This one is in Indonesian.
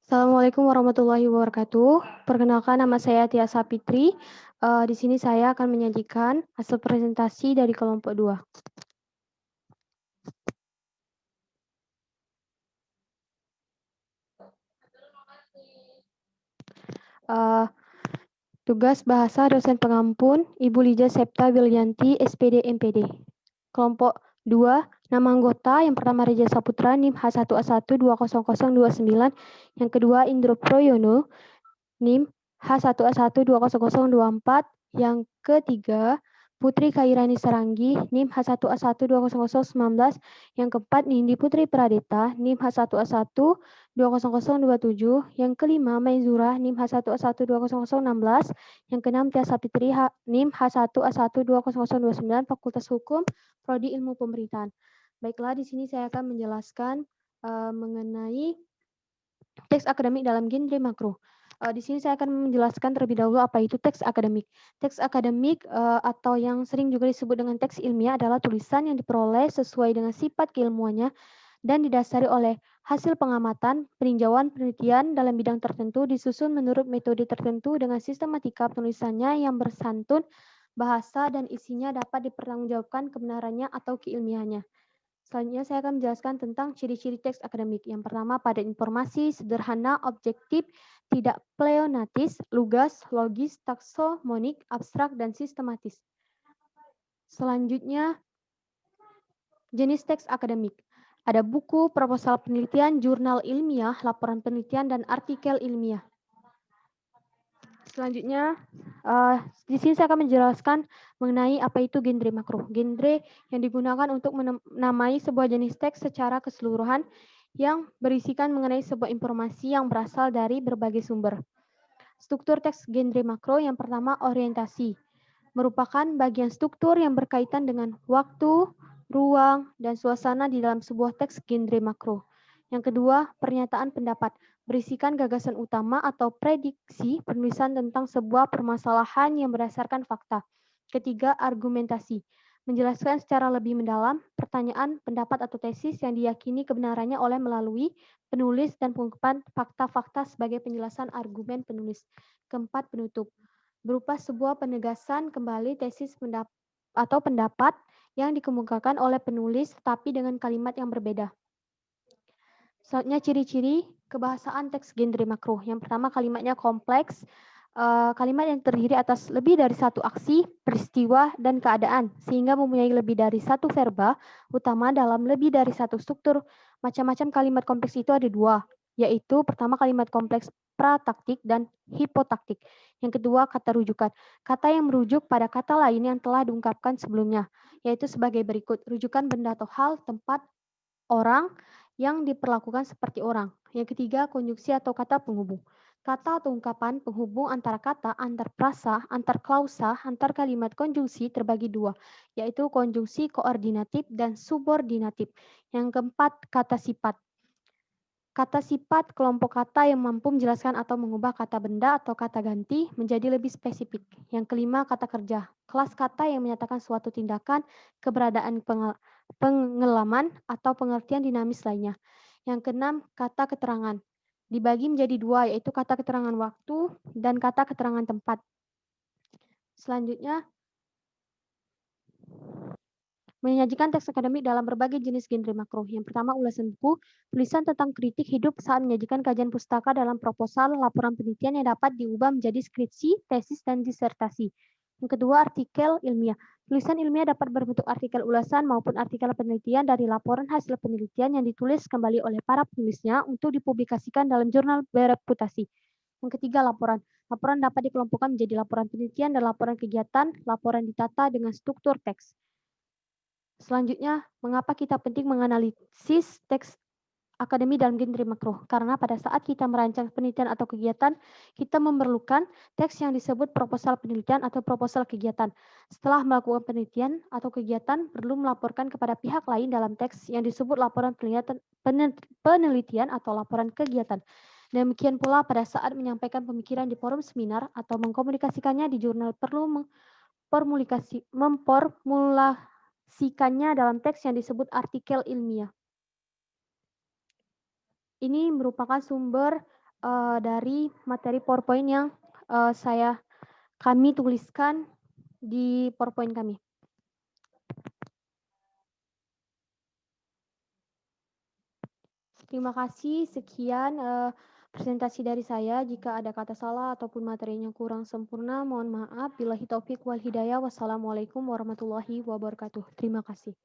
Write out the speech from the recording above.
Assalamualaikum warahmatullahi wabarakatuh. Perkenalkan, nama saya Tia Sapitri. Di sini saya akan menyajikan hasil presentasi dari kelompok 2. Tugas bahasa dosen pengampun, Ibu Lija Septa Wilyanti, SPD MPD. Kelompok 2, nama anggota yang pertama Reja Saputra, NIM H1A1200029, yang kedua Indro Proyono, NIM H1A1200024, yang ketiga Putri Kairani Saranggi, NIM H1A1200019, yang keempat Nindi Putri Pradita, NIM H1A1200027, yang kelima Maizura, NIM H1A1200016, yang keenam Tia Sapitri, NIM H1A1200029, Fakultas Hukum, Prodi Ilmu Pemerintahan. Baiklah, di sini saya akan menjelaskan mengenai teks akademik dalam genre makro. Di sini saya akan menjelaskan terlebih dahulu apa itu teks akademik. Teks akademik atau yang sering juga disebut dengan teks ilmiah adalah tulisan yang diperoleh sesuai dengan sifat keilmuannya dan didasari oleh hasil pengamatan, peninjauan, penelitian dalam bidang tertentu disusun menurut metode tertentu dengan sistematika penulisannya yang bersantun, bahasa dan isinya dapat dipertanggungjawabkan kebenarannya atau keilmiahannya. Selanjutnya saya akan menjelaskan tentang ciri-ciri teks akademik. Yang pertama, padat informasi, sederhana, objektif, tidak pleonatis, lugas, logis, taksomonik, abstrak, dan sistematis. Selanjutnya, jenis teks akademik. Ada buku, proposal penelitian, jurnal ilmiah, laporan penelitian, dan artikel ilmiah. Selanjutnya, di sini saya akan menjelaskan mengenai apa itu genre makro. Genre yang digunakan untuk menamai sebuah jenis teks secara keseluruhan yang berisikan mengenai sebuah informasi yang berasal dari berbagai sumber. Struktur teks genre makro yang pertama orientasi. Merupakan bagian struktur yang berkaitan dengan waktu, ruang, dan suasana di dalam sebuah teks genre makro. Yang kedua, pernyataan pendapat berisikan gagasan utama atau prediksi penulisan tentang sebuah permasalahan yang berdasarkan fakta. Ketiga, argumentasi menjelaskan secara lebih mendalam pertanyaan, pendapat, atau tesis yang diyakini kebenarannya oleh melalui penulis dan pengungkapan fakta-fakta sebagai penjelasan argumen penulis. Keempat, penutup berupa sebuah penegasan kembali tesis atau pendapat yang dikemukakan oleh penulis tetapi dengan kalimat yang berbeda. Selanjutnya ciri-ciri kebahasaan teks genre makro. Yang pertama kalimatnya kompleks, kalimat yang terdiri atas lebih dari satu aksi, peristiwa, dan keadaan, sehingga mempunyai lebih dari satu verba utama dalam lebih dari satu struktur. Macam-macam kalimat kompleks itu ada dua, yaitu pertama kalimat kompleks prataktik dan hipotaktik. Yang kedua kata rujukan, kata yang merujuk pada kata lain yang telah diungkapkan sebelumnya, yaitu sebagai berikut: rujukan benda atau hal, tempat, orang, yang diperlakukan seperti orang. Yang ketiga, konjungsi atau kata penghubung. Kata atau ungkapan penghubung antara kata, antar prasa, antar klausa, antar kalimat konjungsi terbagi dua, yaitu konjungsi koordinatif dan subordinatif. Yang keempat, kata sifat. Kata sifat kelompok kata yang mampu menjelaskan atau mengubah kata benda atau kata ganti menjadi lebih spesifik. Yang kelima, kata kerja. Kelas kata yang menyatakan suatu tindakan, keberadaan pengalaman, atau pengertian dinamis lainnya. Yang keenam, kata keterangan. Dibagi menjadi dua, yaitu kata keterangan waktu dan kata keterangan tempat. Selanjutnya, menyajikan teks akademik dalam berbagai jenis genre makro. Yang pertama, ulasan buku, tulisan tentang kritik hidup saat menyajikan kajian pustaka dalam proposal, laporan penelitian yang dapat diubah menjadi skripsi, tesis, dan disertasi. Yang kedua, artikel ilmiah. Tulisan ilmiah dapat berbentuk artikel ulasan maupun artikel penelitian dari laporan hasil penelitian yang ditulis kembali oleh para penulisnya untuk dipublikasikan dalam jurnal bereputasi. Yang ketiga, laporan. Laporan dapat dikelompokkan menjadi laporan penelitian dan laporan kegiatan, laporan ditata dengan struktur teks. Selanjutnya, mengapa kita penting menganalisis teks akademi dalam genre makro? Karena pada saat kita merancang penelitian atau kegiatan, kita memerlukan teks yang disebut proposal penelitian atau proposal kegiatan. Setelah melakukan penelitian atau kegiatan, perlu melaporkan kepada pihak lain dalam teks yang disebut laporan penelitian atau laporan kegiatan. Demikian pula pada saat menyampaikan pemikiran di forum seminar atau mengkomunikasikannya di jurnal perlu memformulasikannya dalam teks yang disebut artikel ilmiah. Ini merupakan sumber dari materi PowerPoint yang kami tuliskan di PowerPoint kami. Terima kasih. Sekian presentasi dari saya. Jika ada kata salah ataupun materinya kurang sempurna, mohon maaf. Billahi taufik wal hidayah. Wassalamualaikum warahmatullahi wabarakatuh. Terima kasih.